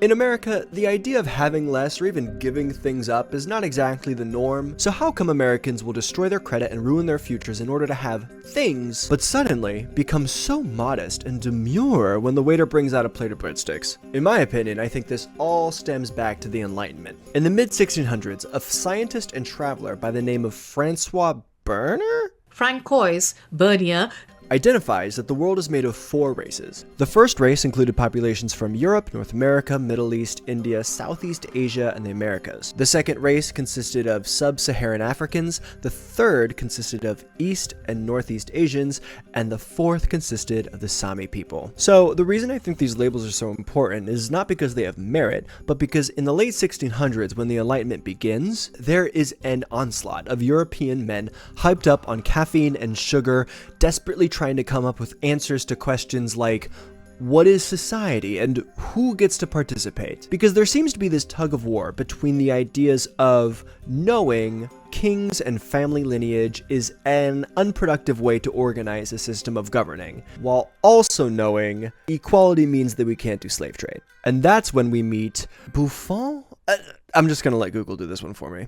In America, the idea of having less or even giving things up is not exactly the norm, so how come Americans will destroy their credit and ruin their futures in order to have things, but suddenly become so modest and demure when the waiter brings out a plate of breadsticks? In my opinion, I think this all stems back to the Enlightenment. In the mid-1600s, a scientist and traveler by the name of Francois Bernier identifies that the world is made of 4 races. The first race included populations from Europe, North America, Middle East, India, Southeast Asia, and the Americas. The second race consisted of sub-Saharan Africans, the third consisted of East and Northeast Asians, and the fourth consisted of the Sami people. So the reason I think these labels are so important is not because they have merit, but because in the late 1600s, when the Enlightenment begins, there is an onslaught of European men hyped up on caffeine and sugar, desperately trying to come up with answers to questions like, what is society and who gets to participate? Because there seems to be this tug of war between the ideas of knowing kings and family lineage is an unproductive way to organize a system of governing, while also knowing equality means that we can't do slave trade. And that's when we meet Buffon? I'm just gonna let Google do this one for me.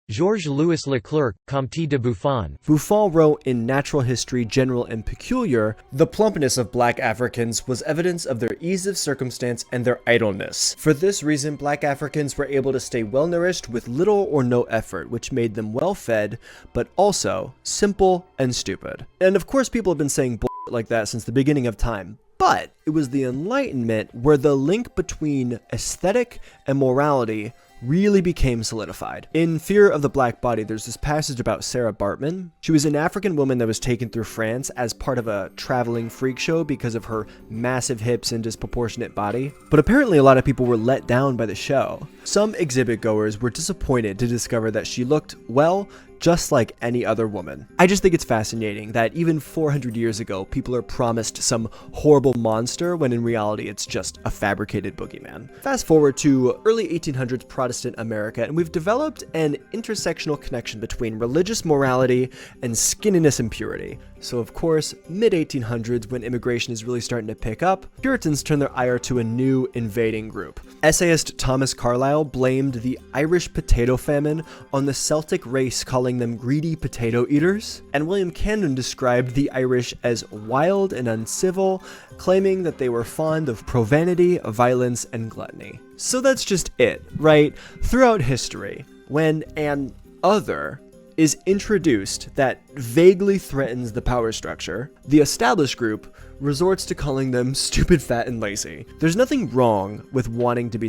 Georges-Louis Leclerc, Comte de Buffon. Buffon wrote in Natural History General and Peculiar, "The plumpness of black Africans was evidence of their ease of circumstance and their idleness. For this reason, black Africans were able to stay well nourished with little or no effort, which made them well fed, but also simple and stupid." And of course, people have been saying bullshit like that since the beginning of time. But it was the Enlightenment where the link between aesthetic and morality really became solidified. In Fear of the Black Body, there's this passage about Sarah Bartman. She was an African woman that was taken through France as part of a traveling freak show because of her massive hips and disproportionate body. But apparently a lot of people were let down by the show. Some exhibit goers were disappointed to discover that she looked, well, just like any other woman. I just think it's fascinating that even 400 years ago, people are promised some horrible monster when in reality it's just a fabricated boogeyman. Fast forward to early 1800s Protestant America, and we've developed an intersectional connection between religious morality and skinniness and purity. So of course, mid-1800s, when immigration is really starting to pick up, Puritans turn their ire to a new invading group. Essayist Thomas Carlyle blamed the Irish potato famine on the Celtic race, calling them greedy potato eaters, and William Camden described the Irish as wild and uncivil, claiming that they were fond of profanity, violence, and gluttony. So that's just it, right? Throughout history, when an other is introduced that vaguely threatens the power structure, the established group resorts to calling them stupid, fat, and lazy. There's nothing wrong with wanting to be